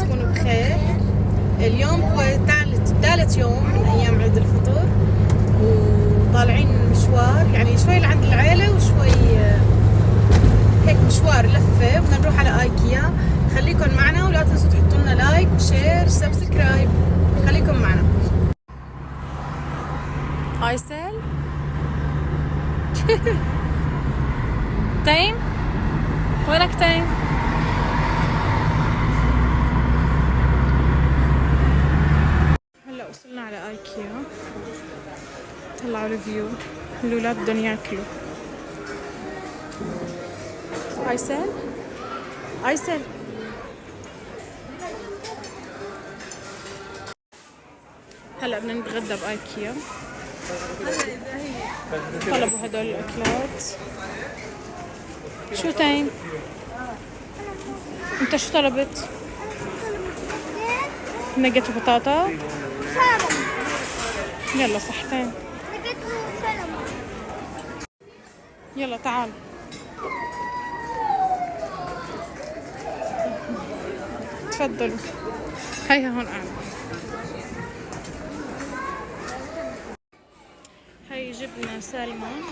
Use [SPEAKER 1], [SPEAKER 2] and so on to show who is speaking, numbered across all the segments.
[SPEAKER 1] تكونوا بخير. اليوم هو ثالث يوم من أيام عيد الفطر، وطالعين مشوار يعني شوي لعند العيلة وشوي هيك مشوار لفة. بدنا نروح على ايكيا. خليكم معنا ولا تنسوا تحطوا لنا لايك وشير سبسكرايب. خليكم معنا. ايسل تايم، وينك تايم؟ هلا وصلنا على ايكيا. طلعوا الفيو، الولاد بدهم ياكلوا. ايسل ايسل هلا بدنا نتغدى بايكيا. طلبوا هدول الاكلات. شو تايم؟ انت شو طلبت؟ نجت وبطاطا. يلا صحتين. يلا تعال. تفضلوا. هيها هون قاعد. هي جبنا سالمون،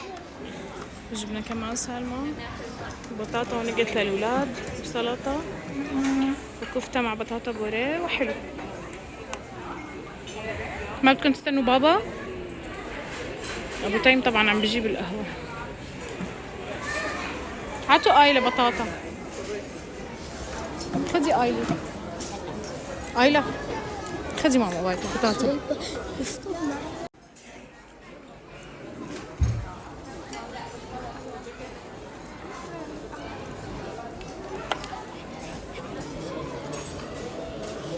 [SPEAKER 1] جبنا كمان سالمون، بطاطا ونقت للولاد، وسلطة وكفتة مع بطاطا بوريه وحلو. ما بدكم تستنوا بابا؟ ابو تيم طبعا عم بجيب القهوة. هاتوا آيلة بطاطا. خدي آيلة. آيلة خدي ماما بايت بطاطا.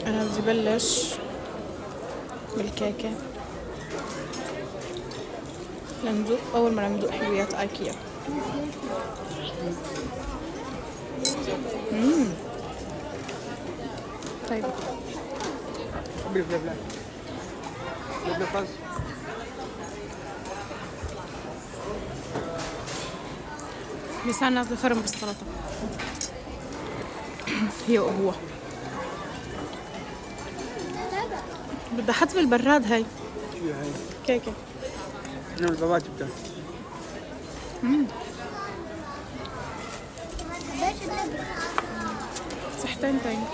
[SPEAKER 1] أنا بدي بلش بالكيكة. لندوق أول مرة ندوق حلويات آيكيا. طيب لسان نازل فرم بالسلطة. هي وهو بدها حط بالبراد. هاي كيكة.
[SPEAKER 2] نعم البابا جبتها.
[SPEAKER 1] صحتين تاني.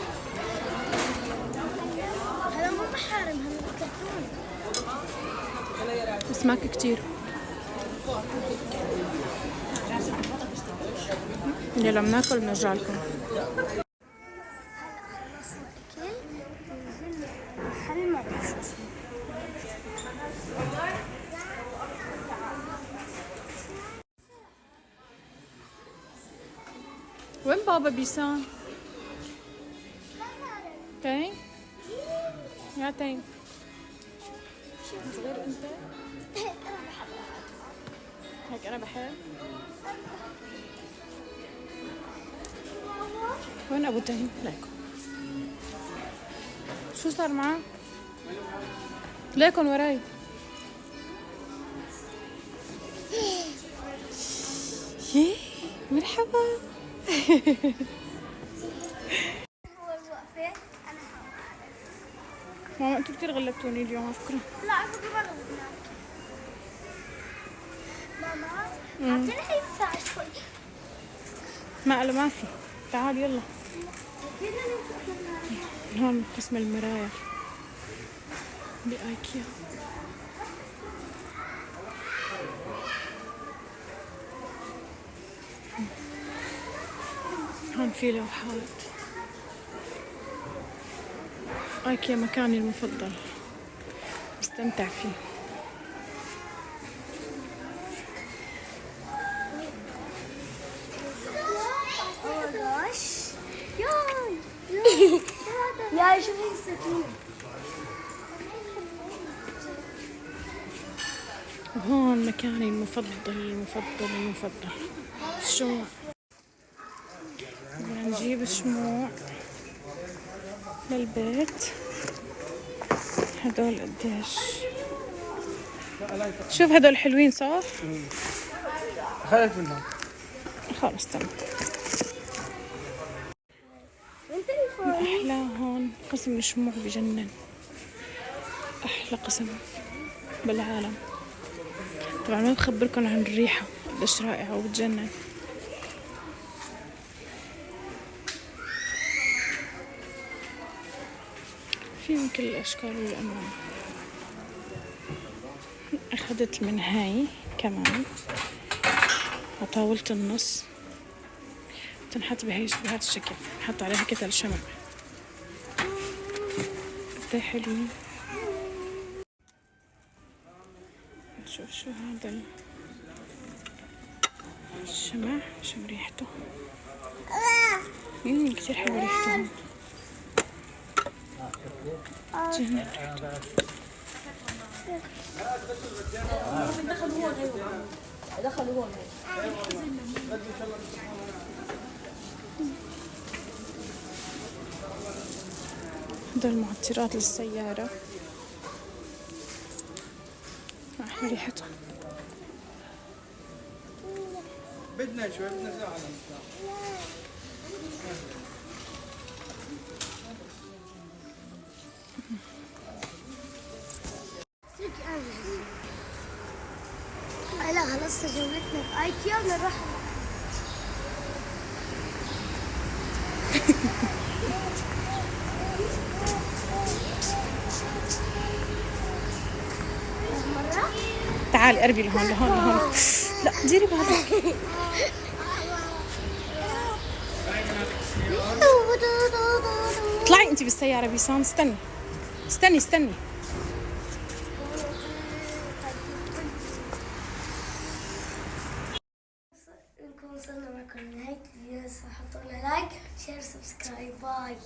[SPEAKER 3] هذا مو محارم، هذا بالكرتون.
[SPEAKER 1] اسماك كتير. يلا بناكل بنرجع لكم.
[SPEAKER 3] محل ما بعرف شو اسمه.
[SPEAKER 1] وين بابا بيسان؟ تايم يا تايم صغير انت. هيك انا بحب. وين ابو تايم؟ ليكن شو صار معك؟ ليكن وراي. يي مرحبا. ماما انتوا كتير غلبتوني اليوم على فكرة.
[SPEAKER 3] لا على فكرة ما غلبناك. ماما اعطيني هي الساعة شوي.
[SPEAKER 1] ما في. تعال يلا. هون قسم المرايا بآيكيا. هون في لوحات. آيكيا مكاني المفضل، بستمتع فيه.
[SPEAKER 3] يا شوفي السكينة.
[SPEAKER 1] وهون مكاني المفضل. الشموع. بدنا نجيب الشموع للبيت. هدول قديش؟ شوف هدول حلوين صح؟
[SPEAKER 2] خليك منهم.
[SPEAKER 1] خلص تمام.
[SPEAKER 3] انت اللي
[SPEAKER 1] أحلى هون قسم الشموع بجنن، أحلى قسم بالعالم. طبعا ما بخبركن عن الريحة قديش رائعة وبتجنن. في من كل الأشكال والألوان. أخذت من هاي كمان وطاولة النص تنحط بهذا الشكل، نحط عليها كتل شمع. قد حلوين. نشوف شو هذا الشمع، شو ريحته. كتير حلوة ريحته هون. جنن ريحته.
[SPEAKER 4] دخلوا هون.
[SPEAKER 1] هدول معطرات للسيارة، أحلى ريحتهم.
[SPEAKER 2] بدنا شوي، بدنا ساعة.
[SPEAKER 3] لا خلاص جولتنا في ايكيا ونروح. مرة
[SPEAKER 1] تعالي قربي لهون لهون لهون. لا ديري بعدك. اطلعي انت بالسيارة بيسان. استني استني استني.
[SPEAKER 3] نكون وصلنا معكم لنهاية الفيديو، حطوا لنا لايك شير سبسكرايب باي.